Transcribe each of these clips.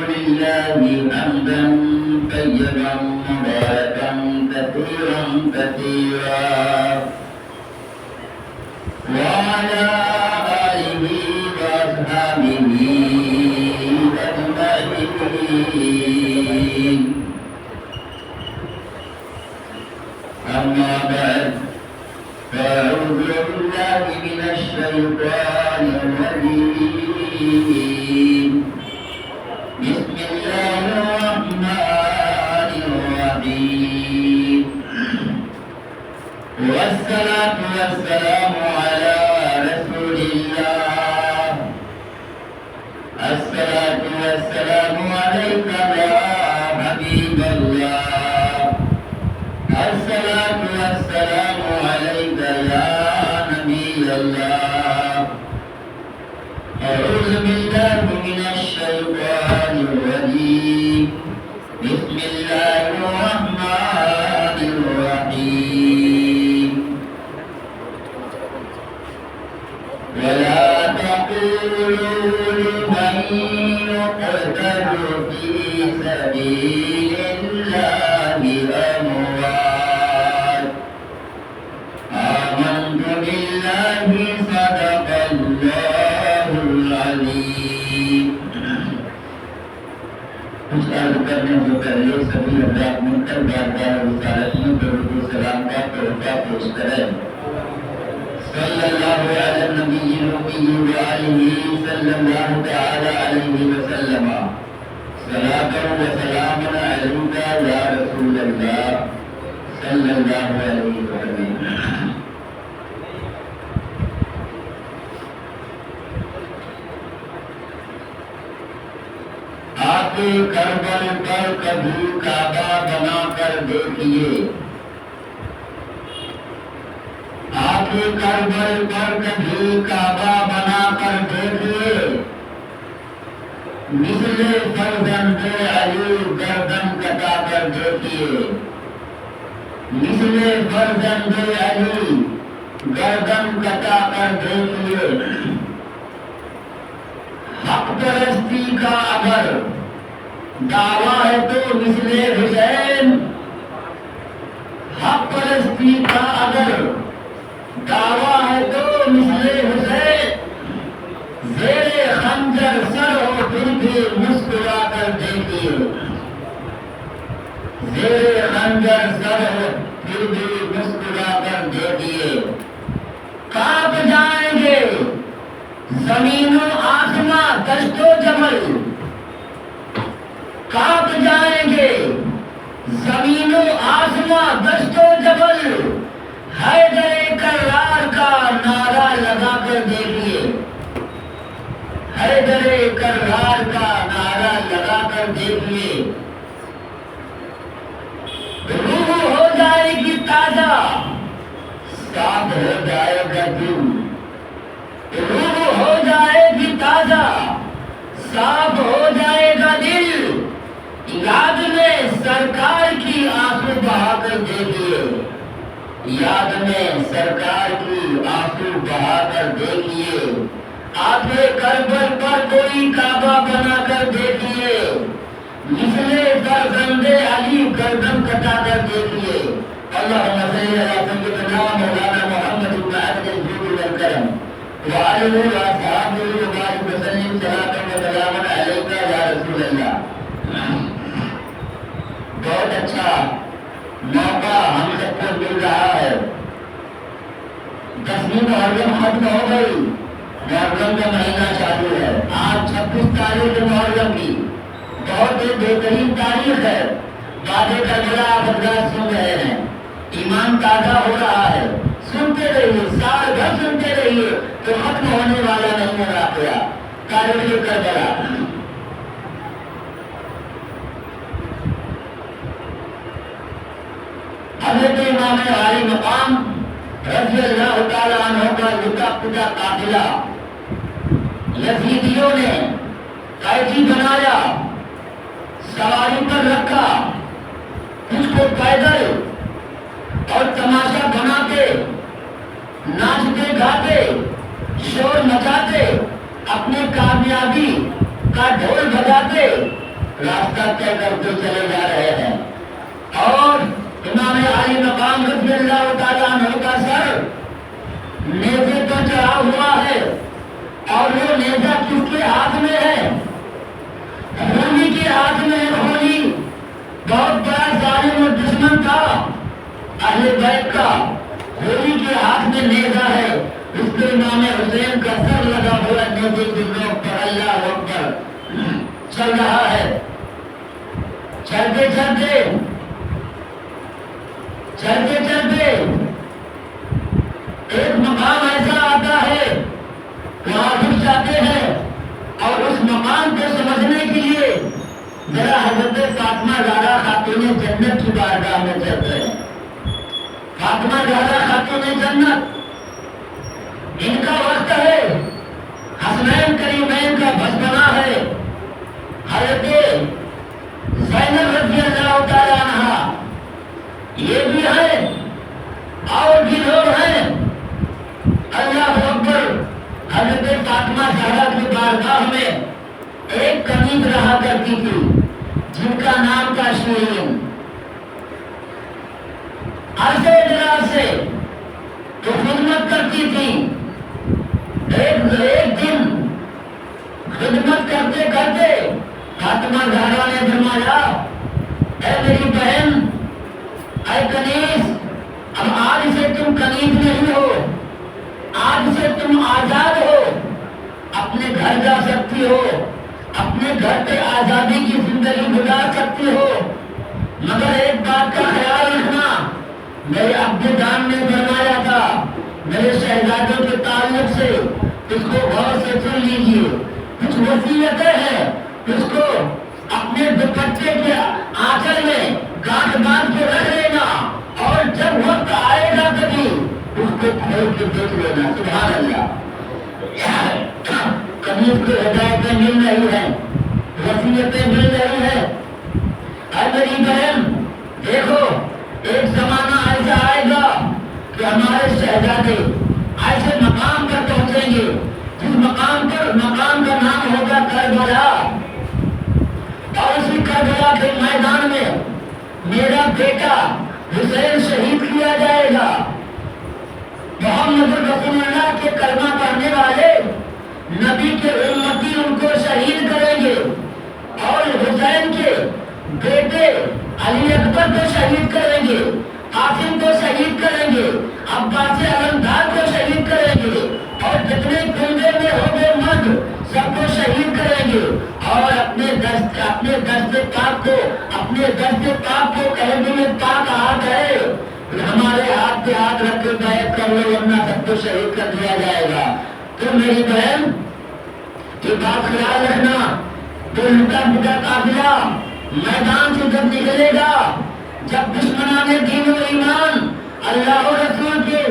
لله حمدا طيبا مباركا كثيرا وعلى آله وأصحابه أجمعين. أما بعد، فأعوذ بالله من الشيطان الرجيم. بسم الله الرحمن الرحيم. والصلاة والسلام على رسول الله. الصلاة والسلام عليك يا حبيب الله. الصلاة والسلام عليك يا نبي الله. أعوذ بالله من الشيطان الرجيم. بسم الله الرحمن الرحيم. ولا تقولوا لمن يقتل في سبيل الله أموات. آمنت بالله صدق الله العظيم. کچھ عرض کرنے سے پہلے سبھی حضرات مل کر بارگاہ رسالت میں درود و سلام کا تحفہ پیش کریں. صلی اللہ علی النبی الامی وآلہ صلی اللہ تعالی علیہ وسلم. صلاۃ و سلام علیک یا رسول اللہ صلی اللہ علیہ وسلم. آپ کربل پر کبھی کعبہ بنا کر دیکھیے. آپ کربل پر کبھی کعبہ بنا کر دیکھیے. مثل فرزند علی گردن کٹا کر دیکھیے. مثل فرزند علی گردن کٹا کر دیکھیے. حق پرستی کا اگر دعویٰ ہے تو مثل حسین. حق پرستی کا اگر دعویٰ ہے تو مثل حسین. زیر خنجر سر ہو پھر بھی مسکرا کر دیکھیے. زیر خنجر سر ہو پھر بھی مسکرا کر دیکھیے. کانپ جائیں گے زمین و آسماں دشت و جبل. کانپ جائیں گے زمین و آسماں دشت و جبل. حیدر کرار کا نعرہ لگا کر دیکھیے. حیدر کرار کا نعرہ لگا کر دیکھیے. روح ہو جائے گی تازہ، صاف ہو جائے گا دل. روح ہو جائے گی تازہ، صاف ہو جائے گا دل. یاد میں سرکار کی آنسو بہا کر دیکھیے. یاد میں سرکار کی آنسو بہا کر دیکھیے. آپ کربل پر کوئی کعبہ بنا کر دیکھیے. مثل فرزند علی گردن کٹا کر دیکھیے. اللہم صلی علی سیدنا مولانا محمد بن عبد الجود والکرم وآلہ وصحبہ وبارک وسلم. صلاۃ و سلام علیک یا رسول اللہ. بہت اچھا موقع ہم سب کو مل رہا ہے. 10ویں محرم ختم ہو گئی. محرم کا مہینہ چالو ہے. آج 26 تاریخ محرم کی بہت ہی بہترین تاریخ ہے. وعدے کا بڑا آپ حضرات سن رہے ہیں. ایمان تازہ ہو رہا ہے. سنتے رہیے، سال بھر سنتے رہیے تو ختم ہونے والا نہیں ہے واقعہ. تاریخ کربلا. حضرت امام عالی مقام رضی اللہ تعالیٰ عنہ کا لٹا پٹا قافلہ یزیدیوں نے قیدی بنایا، سواری پر رکھا. اس کو پیدل اور تماشا بناتے، ناچتے گاتے، شور مچاتے، اپنی کامیابی کا ڈھول بجاتے راستہ طے کرتے چلے جا رہے ہیں اور امام علی مقام رضی اللہ تعالیٰ عنہ کا سر نیزے پر چڑھا ہوا ہے اور وہ نیزہ کس کے ہاتھ میں ہے؟ ہولی کے ہاتھ میں ہے۔ ہولی بہت بڑا ظالم اور دشمن تھا اہل بیت کا، ہولی کے ہاتھ میں نیزہ ہے، اس پہ امام حسین کا سر لگا ہوا نیزے کی نوک پر، اللہ اکبر، چل رہا ہے۔ چلتے چلتے چلتے چلتے ایک مقام ایسا آتا ہے، وہاں رک جاتے ہیں اور اس مقام کو سمجھنے کے لیے ذرا حضرت فاطمہ زہرا خاتون جنت کی بارگاہ میں چلتے ہیں۔ فاطمہ زہرا خاتون جنت، ان کا وقت ہے، حسنین کریمین کا بچپنا ہے، حضرت زینب رضی اللہ تعالیٰ عنہا یہ بھی ہے اور بھی لوگ ہیں۔ اللہ اکبر، حضرت فاطمہ زہرا کی بارگاہ میں ایک کنیز رہا کرتی تھی جن کا نام تھا شیرین۔ عرصے دراز سے تو خدمت کرتی تھی، ایک دن خدمت کرتے کرتے فاطمہ زہرا نے فرمایا، اے میری بہن، اے کنیز، اب آج سے تم کنیز نہیں ہو، آج سے تم آزاد ہو، اپنے گھر جا سکتی ہو، اپنے گھر پہ آزادی کی زندگی گزار سکتی ہو، مگر ایک بات کا خیال رکھنا، میرے ابوجان نے فرمایا تھا میرے شہزادوں کے تعلق سے اس کو غور سے سن لیجیے، کچھ وصیتیں ہیں، اس کو اپنے دوپٹے کے آنچل میں گانٹھ باندھ کے رکھ لینا اور جب وقت آئے گا کبھی اس کو کھول کے دیکھ لینا۔ سبحان اللہ، کنیز کو ہدایتیں مل رہی ہیں، وصیتیں مل رہی ہیں۔ اے میری بہن، دیکھو ایک زمانہ ایسا آئے گا کہ ہمارے شہزادے ایسے مقام پر پہنچیں گے جس مقام کا نام ہوگا کربلا، اور اسی کربلا کے میدان میں میرا بیٹا حسین شہید کیا جائے گا۔ محمد رسول اللہ کے کلمہ پڑھنے والے نبی کے امتی ان کو شہید کریں گے اور حسین کے بیٹے علی اکبر کو شہید کریں گے، قاسم کو شہید کریں گے، عباس علمدار کو شہید کریں گے، اور جتنے کنبے میں ہوں گے مرد سب کو شہید کریں گے، اور اپنے دست پاک کو کہیں گے پاک ہاتھ ہے، ہمارے ہاتھ پہ ہاتھ رکھ کے بیعت کر لو ورنہ سب کو شہید کر دیا جائے گا۔ تو میری بہن یہ بات خیال رکھنا، تو لٹا پٹا قافلہ میدان سے جب نکلے گا، جب دشمنان دین و ایمان، اللہ و رسول کے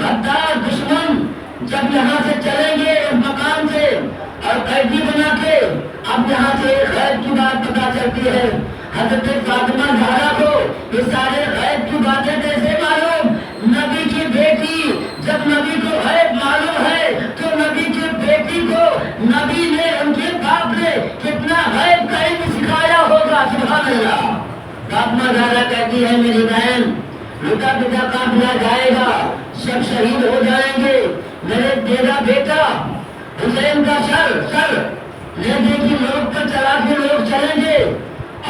غدار دشمن جب یہاں سے چلیں گے اس مقام سے اور قیدی بنا کے، اب یہاں سے غیب کی بات پتا چلتی ہے، حضرت فاطمہ زہرا کو یہ سارے غیب کی باتیں کیسے معلوم؟ نبی کی بیٹی، جب نبی کو غیب معلوم ہے تو نبی کی بیٹی کو نبی نے، ان کے باپ نے کتنا غیب کا علم سکھایا ہوگا۔ سبحان اللہ۔ فاطمہ زہرا کہتی ہے میری بہن، لٹا پٹا قافلہ جائے گا، سب شہید ہو جائیں گے، میرا بیٹا حسین کا سر نیزے کی نوک پر چلا کے لوگ چلیں گے،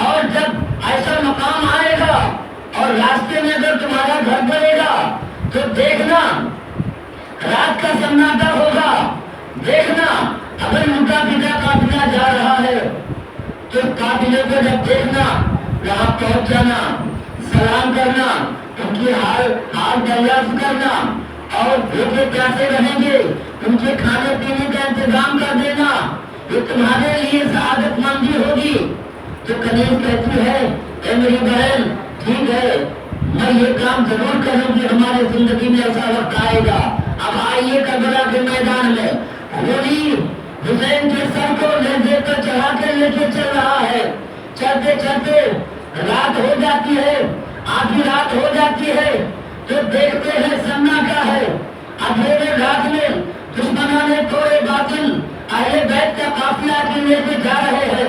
اور جب ایسا مقام آئے گا اور راستے میں اگر تمہارا گھر پڑے گا تو دیکھنا رات کا سناٹا ہوگا، دیکھنا اگر لٹا پٹا قافلہ جا رہا ہے تو قافلے کو جب دیکھنا وہاں پہنچ جانا، سلام کرنا، ان کی حال دریافت کرنا، اور بھوکے پیاسے رہیں گے ان کے کھانے پینے کا انتظام کر دینا، یہ تمہارے لیے سعادت مندی ہوگی۔ تو کنیز کہتی ہے اے میری بہن، ٹھیک ہے، میں یہ کام ضرور کروں گی، ہمارے زندگی میں ایسا وقت آئے گا۔ اب آئیے کربلا کے میدان میں، ہولی حسین کے سر کو نیزے پر چڑھا کے لے کے چل رہا ہے، چلتے چلتے رات ہو جاتی ہے، آدھی رات ہو جاتی ہے تو دیکھتے ہیں سناٹا ہے، اندھیرے رات میں دشمنان تھوڑے باطل اہل بیت کا قافلہ کے لے کے جا رہے ہیں،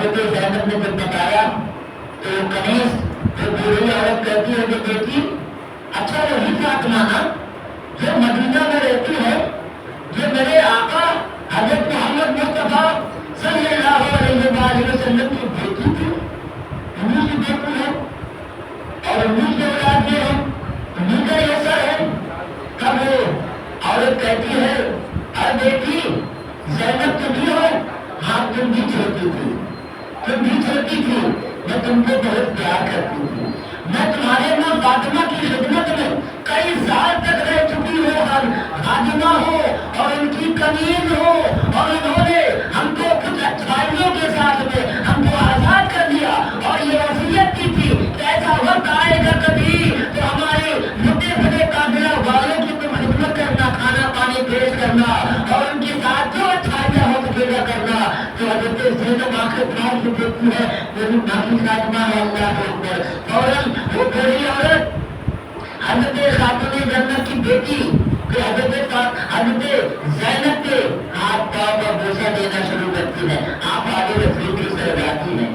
حضرت زینب نے جب بتایا تو کنیز جو بوڑھی عورت کہتی ہے کہ بیٹی اچھا وہی فاطمہ نا جو مدینہ میں رہتی ہے، جو میرے آقا حضرت محمد مصطفیٰ صلی اللہ علیہ وآلہ وسلم کی بیٹی تھی، انہیں کی بیٹی ہے اور انہیں کی اولاد یہ ہے، انہیں کا یہ سر ہے۔ تب وہ عورت کہتی ہے ارے بیٹی زینب تم بھی ہو؟ ہاں تم بھی چھوٹی تھی، تم بھی چھوٹی تھی، میں تم کو بہت پیار کرتی تھی، میں تمہارے ماں فاطمہ کی خدمت میں کئی سال تک رہ چکی ہوں، خادمہ ہو اور ان کی کنیز ہو، اور انہوں نے ہم کو کچھ اچھائیوں کے ساتھ میں ہم کو آزاد کر دیا اور یہ وصیت کی تھی کہ ایسا وقت آئے گا کبھی تو ہمارے مٹے بڑے قافلہ والوں کی تم خدمت کرنا، کھانا پانی پیش کرنا اور ان کے ساتھ جو اچھائیاں ہو سکے کرنا۔ تو حضرت زینب آنکھیں پھاڑ کے دیکھتی ہے میری ماں کی خادمہ ہے، اللہ اکبر۔ فوراً وہ بوڑھی عورت حضرت خاتون جنت کی بیٹی کہ حضرت زینب کے ہاتھ پاؤں کا بوسہ دینا شروع کرتی ہے، آپ آگے رسول کی سہجاتی ہیں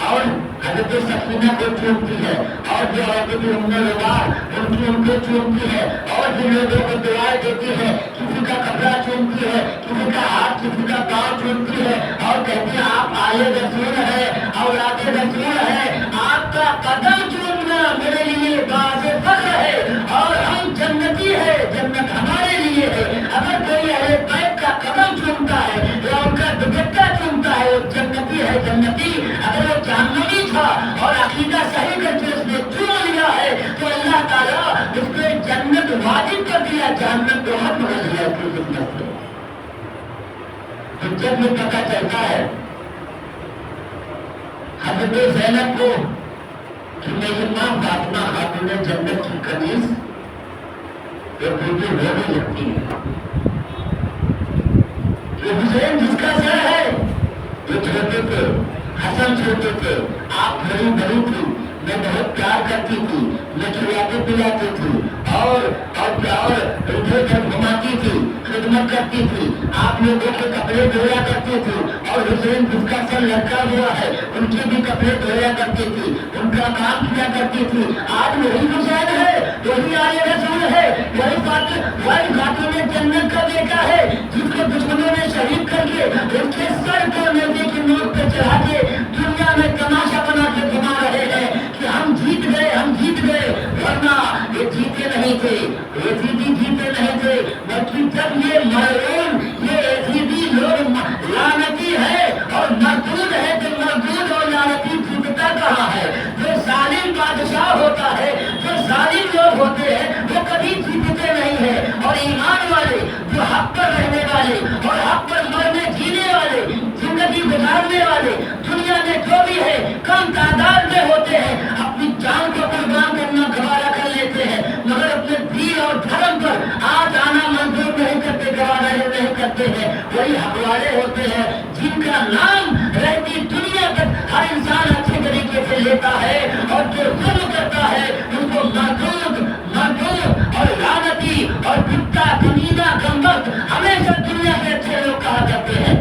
اور حضرت سکینہ کو چومتی ہے اور جو حضرت ام روان ان کو چومتی ہے اور جن لوگوں کو دعائیں دیتی ہے، کسی کا کپڑا چومتی ہے، کسی کا ہاتھ، کسی کا پاؤں چومتی ہے اور کہتی ہے آپ آلے رسول ہے، اولاد رسول ہے، آپ کا قدم چومنا میرے لیے باعث فخر ہے اور ہم جنتی ہے، جنت ہمارے لیے ہے۔ اگر کوئی اہل بیت کا قدم چومتا ہے یا ان کا دوپٹہ چومتا ہے وہ جنتی ہے، جنتی۔ اگر وہ جہنمی تھا اور عقیدہ صحیح کر کے اس نے چوم لیا ہے تو اللہ تعالیٰ اس کو جنت واجب کر دیا، جہنم کو حق کر دیا اس کی خدمت سے۔ تو جب یہ پتہ چلتا ہے حضرت زینب کو کہ میری ماں فاطمہ خاتون جنت کی کنیز ایک بیٹی رونے لگتی ہے، یہ حسین جس کا سر ہے، یہ چھوٹے تھے، حسن چھوٹے تھے، آپ بڑی بڑی تھی، میں بہت پیار کرتی تھی، میں کھلاتی پلاتی تھی اور ادھر ادھر گھماتی تھی، خدمت کرتی تھی، آپ لوگوں کے کپڑے دھویا کرتی تھی اور حسین جس کا سر لٹکا ہوا ہے ان کے بھی کپڑے دھویا کرتی تھی، ان کا کام کیا کرتی تھی۔ آج وہی حسین ہے، وہی آلے رسول ہے، وہی خاتون جنت کا بیٹا ہے جس کو دشمنوں نے شہید کر کے اس کے سر کو نیزے کی نوک پہ چڑھا کے دنیا میں تماشا بنا کے گھما رہے ہیں کہ ہم جیت گئے، ہم جیت گئے، ورنہ یہ جیتے نہیں تھے، یزیدی جیتے نہیں تھے، بلکہ جب یہ ملعون یہ یزیدی لوگ لعنتی ہے اور مردود ہے تو مردود اور لعنتی جیتتا کہاں ہے؟ جو ظالم بادشاہ ہوتا ہے، جو ظالم لوگ ہوتے ہیں وہ کبھی جیتتے نہیں ہیں، اور ایمان والے جو حق پر رہنے والے اور حق پر مرنے جینے والے، زندگی گزارنے والے دنیا میں جو بھی ہے کم تعداد میں ہوتے ہیں، اپنی جان کو قربان کرنا گوارا کر لیتے ہیں مگر اپنے دین اور دھرم پر آج آنا منظور نہیں کرتے، گوارا نہیں کرتے ہیں، وہی حق والے ہوتے ہیں جن کا نام رہتی دنیا تک ہر انسان اچھے طریقے سے لیتا ہے، اور جو ظلم کرتا ہے ان کو مردود اور لعنتی اور کتا کمینہ گنبد ہمیشہ دنیا کے اچھے لوگ کہا کرتے ہیں۔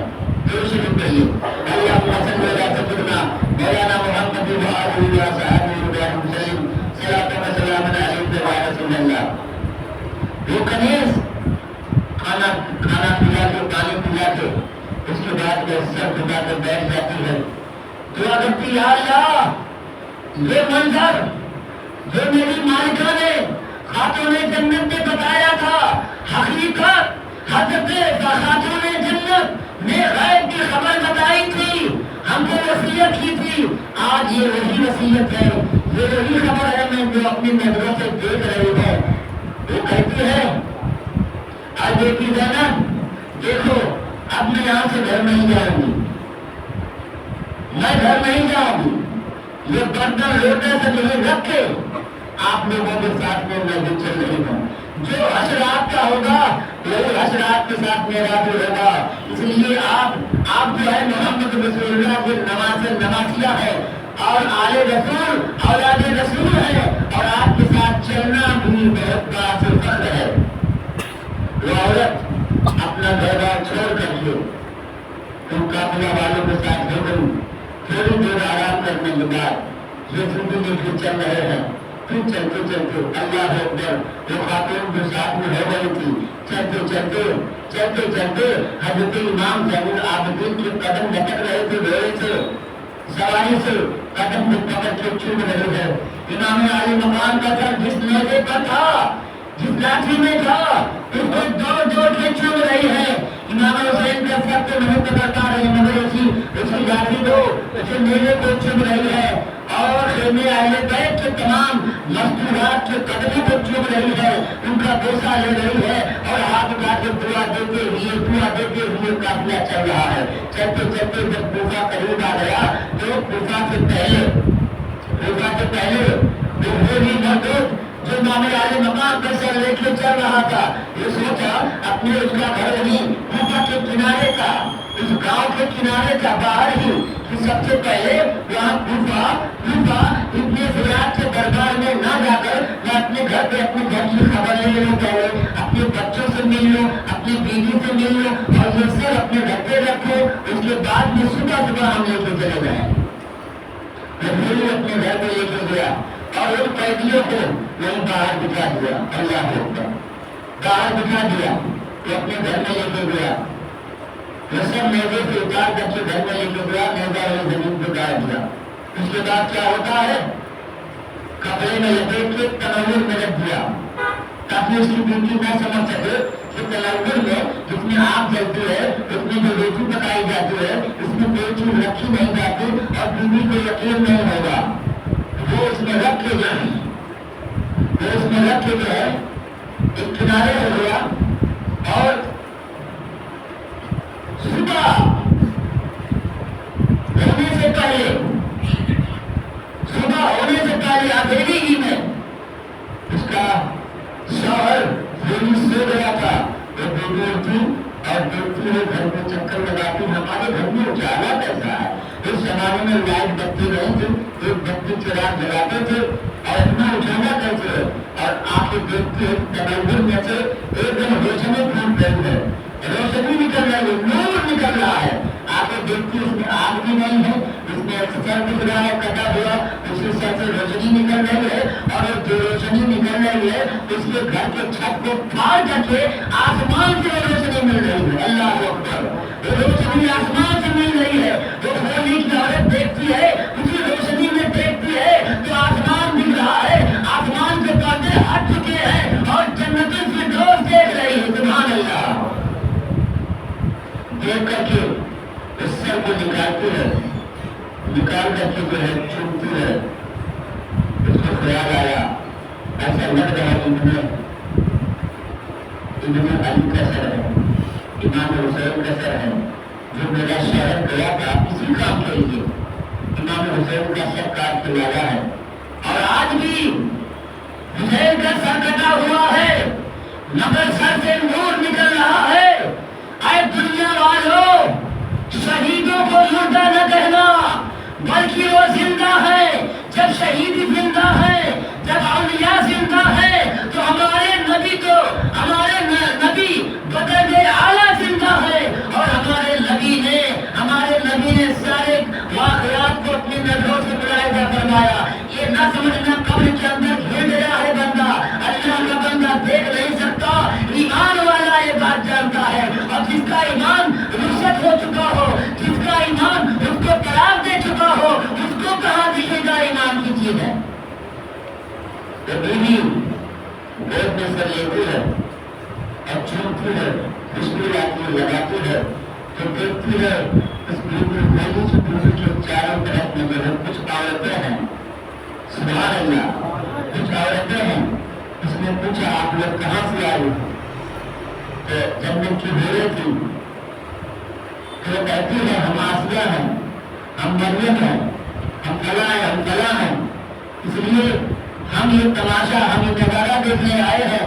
شروع کریے اللہ صلی اللہ سیدنا مولانا محمد وآلہ وصحبہ وسلم صلاۃ و سلام علیہ رسول اللہ۔ وہ کنیز کھانا پلا کے پانی پلا کے اس کے بعد میں سر جھکا کر بیٹھ جاتی ہے، دعا کرتی یا اللہ یہ منظر جو میری مالکہ نے خاتون جنت نے بتایا تھا، حقیقت حضرت خاتون جنت نے غیب کی خبر بتائی تھی، ہم کو وصیت کی تھی، آج یہ وہی وصیت ہے، یہ وہی خبر ہے میں جو اپنی نظروں سے دیکھ رہی ہے۔ وہ کہتی ہے آج بیٹی زینب دیکھو اب میں یہاں سے گھر نہیں جاؤں گی، میں گھر نہیں جاؤں گی، یہ برتن لوٹے سے مجھے رکھ کے آپ لوگوں کے ساتھ میں بھی چل رہی ہوں، جو حشرات کا ہوگا وہی حشرات کے ساتھ میرا بھی ہوگا، اس لیے آپ جو ہے محمد رسول اللہ کے نواسیہ ہے اور آل رسول اولاد رسول ہے، اور آپ کے ساتھ چلنا بھی بہت باعث فخر ہے۔ وہ عورت اپنا گھر بار چھوڑ کر کے ان قافلہ والوں کے ساتھ ہو گئی تھوڑی دیر آرام کرنے کے بعد یہ زندگی پھر چل رہے ہیں. پھر چلتے چلتے اللہ اکبر وہ خاتون جو ساتھ میں ہو گئی تھی چلتے چلتے حضرت امام زین العابدین کے قدم لٹک رہے تھے گھوڑے سے سواری سے قدم کو پکڑ کے چوم رہے ہیں. امام علی مقام کا سر جس نیزے پر تھا جس لاٹھی میں تھا اس کو دوڑ کے چوم رہی ہے. امام حسین کا سر تو نہیں پکڑتا رہے مگر اسی لاٹھی کو اسی نیزے کو چوم رہی ہے اور خیمے اہل بیت کے تمام مستورات کے قدموں کو چوم رہی ہے, ان کا بوسہ لے رہی ہے اور ہاتھ اٹھا کے دعا دیتے ہوئے قافلہ چل رہا ہے. چلتے چلتے جب کوفہ قریب آ گیا تو کوفہ سے پہلے وہی مرد جو امام علی مقام پر سر لے کے چل رہا تھا یہ سوچا اپنے اس کا گھر نہیں کوفہ کے کنارے کا اس گاؤں کے کنارے کا باہر ہی کہ سب سے پہلے وہاں کوفہ اتنے فریاد کے دربار میں نہ جا کر میں اپنے گھر پہ اپنے گھر کی خبر لے لوں پہلے اپنے بچوں سے مل لوں اپنی بیوی سے مل لوں اور یہ سب اپنے گھر پہ رکھو. اس کے بعد میں صبح ہم لے کے چلے جائیں. میں پھر اپنے گھر پہ لے کے گیا اور ان قیدیوں کو وہیں باہر بٹھا دیا. اللہ اکبر باہر بٹھا دیا تو اپنے گھر میں لے کے گیا. وہ سب نیزے سے اتار کر کے گھر میں لے کے گیا, نیزہ والی زمین پہ ڈال دیا. اس کے بعد کیا ہوتا ہے کپڑے میں لپیٹ کے تنور میں رکھ دیا تاکہ اس کی بیوی نہ سمجھ سکے کہ تنور میں جس میں آگ جلتی ہے اس میں جو روٹی پکائی جاتی ہے اس میں کوئی چیز رکھی نہیں جاتی اور بیوی کو یقین نہیں ہوگا. وہ اس میں رکھ کے جو ہے ایک کنارے ہو گیا اور صبح ہونے سے پہلے اندھیری ہی میں اس کا شوہر سو گیا تھا. وہ بیوی اٹھی اور دیکھتی ہے گھر میں چکر لگاتی ہمارے گھر میں اجالا کیسا ہے. اس زمانے میں لائٹ بتی نہیں تھی, ایک بتی چراغ جلاتے تھے اور اتنا اجالا کیسے اور آ کے دیکھتی ہے تنور میں سے ایک دم روشنی پھوٹ رہی ہے, روشنی نکل رہی ہے, نور نکل رہا ہے. آ کے دیکھتی اس میں آگ بھی نہیں ہے, اس میں سر دکھ رہا ہے کٹا ہوا, اس کے سر سے روشنی نکل رہی ہے اور جو روشنی نکل رہی ہے اس کے گھر کے چھت کو پھاڑ کر کے آسمان سے روشنی مل رہی ہے. اللہ اکبر روشنی آسمان سے مل رہی ہے. وہ ہولی کی عورت دیکھتی ہے اسی روشنی میں دیکھتی ہے تو آسمان دکھ رہا ہے, آسمان کے پردے ہٹ چکے ہیں اور جنت الفردوس دیکھ رہی ہے. سبحان اللہ. دیکھ کر کے اس سر کو نکال کر کے جو ہے چھوٹتی ہے. اس کو خیال آیا ایسا لگ رہا ہے ابن علی کا سر ہے, امام حسین کا سر ہے جو میرا شہر گیا تھا اسی کام کے لیے. امام حسین کا سر کاٹ کے لایا ہے اور آج بھی حسین کا سر کٹا ہوا ہے مگر سر سے نور نکل رہا ہے. اے دنیا والوں, شہیدوں کو مردہ نہ کہنا بلکہ وہ زندہ ہے. جب شہید زندہ ہے, جب اولیاء زندہ ہے تو ہمارے نبی بدر اعلیٰ زندہ ہے اور ہمارے نبی نے سارے واقعات کو اپنی نظروں سے ملاحظہ فرمایا. یہ نہ سمجھنا قبر کے اندر گھر گیا ہے بندہ, اللہ کا بندہ دیکھ نہیں سکتا. ایمان والا یہ بات جانتا ہے اور جس کا ایمان رخصت ہو چکا ہو, جس کا ایمان اس کو طلاق دے چکا ہو, اس کو کہاں دکھے گا ایمان کی چیز ہے. تو بیوی گود میں سر لیتی ہے اور چومتی ہے, خوشبو آتی لگاتی ہے تو دیکھتی ہے اس بیوی کے چاروں طرف میں جو ہے کچھ عورتیں ہیں. سبحان اللہ, کچھ عورتیں ہیں. اس نے پوچھا آپ لوگ کہاں سے آئے؟ تو جنت کی بھیڑیں تھی. تو کہتی ہے ہم آسیہ ہیں, ہم مریم ہیں, ہم فلاں ہیں. اس لیے ہم یہ تماشا, ہم یہ نظارہ دیکھنے آئے ہیں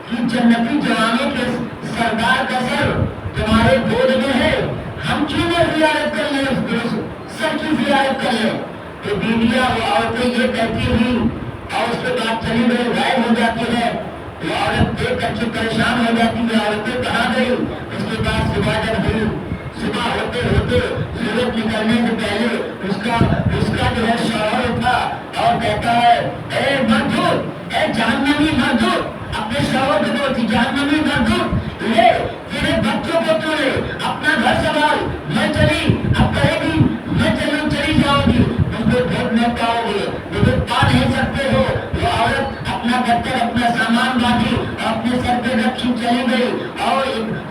کہ جنتی جوانوں کے سردار کا سر تمہارے گود میں ہے, ہم کیوں نہ زیارت کر لیں, اس سر کی زیارت کر لیں. تو بیویاں وہ عورتیں یہ کہتی ہوئی اور اس کے بعد چلی گئی, غائب ہو جاتی ہے. وہ عورت دیکھ کر کے پریشان ہو جاتی ہے, عورتیں کہاں گئی. اس کے بعد صبح جب ہوئی, صبح ہوتے ہوتے سورج نکلنے سے پہلے اس کا جو ہے شوہر اٹھا اور کہتا ہے اے مردود، اے جہنمی مردود، اپنے شوہر کو بولتی جہنمی مردود، لے تیرے بچوں کو تو لے، اپنا گھر سنبھال، میں چلی اب کہے گی میں چلی جاؤں گی، تم کو ڈھونڈ نہیں پاؤ گے، مجھے پا نہیں سکتے ہو۔ وہ عورت اپنا دفتر اپنا سامان باندھی اور اپنے سر پہ رکھی چلی گئی اور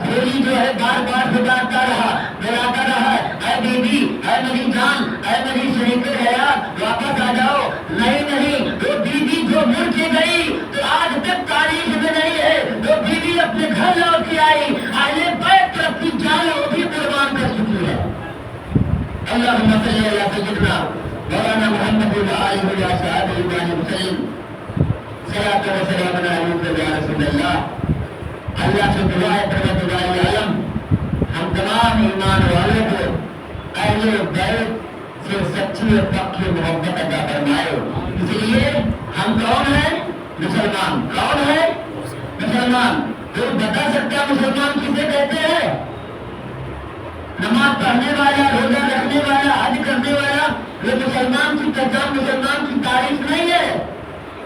گھوڑی جو ہے بار بار بلاتا رہا اے بیوی، اے میری جان، اے میری شریک حیات، واپس آ جاؤ۔ نہیں، وہ بیوی جو مڑ کے گئی تو آج تک تاریخ میں نہیں ہے، وہ بیوی اپنے گھر لوٹ کے آئی، اہل بیت پر اپنی جان وہ بھی قربان کر چکی ہے۔ اللہم صلی علی سیدنا مولانا محمد وآلہ وصحبہ وسلم، صلاۃ و سلام علیک یا رسول اللہ۔ اللہ سے دعا ہے پروردگار عالم ہم تمام ایمان والوں کو اہل بیت سے سچی اور پکی محبت عطا فرمائے۔ اس لیے ہم کون ہیں؟ مسلمان۔ کون ہے؟ مسلمان۔ کوئی بتا سکتا مسلمان کسے کہتے ہیں؟ نماز پڑھنے والا، روزہ رکھنے والا، حج کرنے والا، وہ مسلمان کی پہچان، مسلمان کی تعریف نہیں ہے۔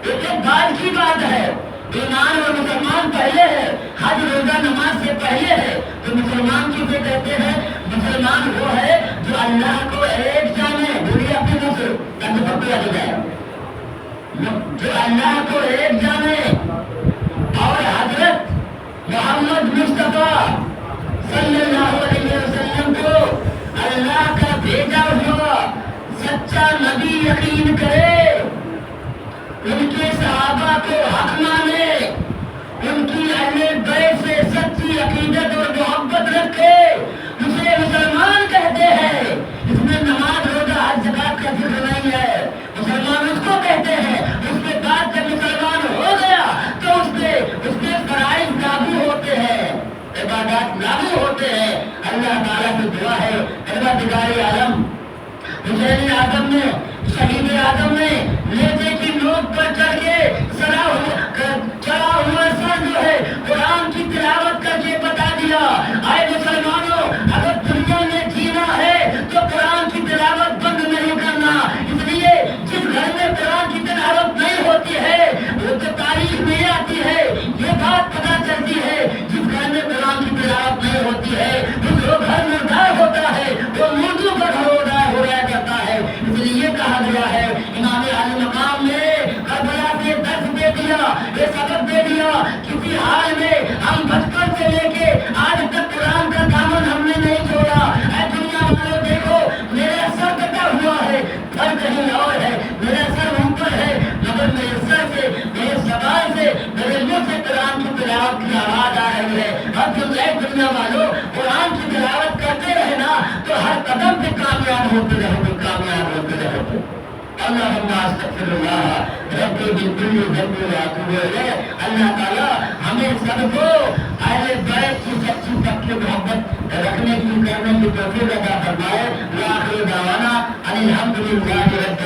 یہ تو بعد کی بات ہے۔ ایمان اور مسلمان پہلے ہے، حج روزہ نماز سے پہلے ہے۔ تو مسلمان کسے کہتے ہیں؟ مسلمان وہ ہے جو اللہ کو ایک جانے، بولیے اپنے منہ سے تاکہ پکڑا جائے، جو اللہ کو ایک جانے اور حضرت محمد مصطفیٰ صلی اللہ علیہ وسلم کو اللہ کا بھیجا ہوا سچا نبی یقین کرے، ان کے صحابہ کو حق مانے، ان کی اہل بیت سے سچی عقیدت اور محبت رکھے، اسے مسلمان کہتے ہیں۔ اس میں نماز روزہ حج زکات کا ذکر نہیں ہے۔ مسلمان اس کو کہتے ہیں۔ اس کے بعد جب مسلمان ہو گیا تو اس کے فرائض لاگو ہوتے ہیں، عبادات لاگو ہوتے ہیں۔ اللہ تعالیٰ کی دعا ہے پروردگار عالم حسین اعظم نے، شہید اعظم نے نیزے کی نوک پر چڑھ کے چڑھا ہوا سر جو ہے قرآن کی تلاوت کر کے بتا دیا، اے مسلمانوں اگر دنیا میں جینا ہے تو قرآن کی تلاوت بند نہیں کرنا۔ اس لیے جس گھر میں قرآن کی تلاوت نہیں ہوتی ہے وہ تو تاریخ میں آتی ہے، یہ بات پتہ چلتی ہے، جس گھر میں قرآن کی تلاوت نہیں ہوتی ہے اس کو گھر مردار ہوتا ہے، وہ مردوں کا گھر ہو رہا کرتا ہے۔ اس لیے کہا گیا ہے امام علی مقام نے کربلا سے درس دے دیا، یہ سبق دے دیا، کسی حال میں ہم بچپن سے لے کے آج تک قرآن کا دامن ہم نے نہیں چھوڑا۔ اے دنیا والوں دیکھو میرا سر کٹا ہوا ہے، سر کہیں اور ہے، میرا سر اوپر ہے، مگر میرے سر سے، میرے زبان سے، میرے منہ سے قرآن کی تلاوت کی آواز آ رہی ہے۔ اب تم اے دنیا والوں قرآن کی تلاوت کرتے رہنا تو ہر قدم پہ کامیاب ہوتے رہو گے، کامیاب ہوتے رہو گے۔ اللہم استغفر اللہ ربی من کل ذنب واتوب الیہ۔ اللہ تعالیٰ ہمیں سب کو اہل بیت کی سچی پکی محبت رکھنے کی، کرنے کی توفیق عطا فرمائے۔ وآخر دعوانا ان الحمد للہ رب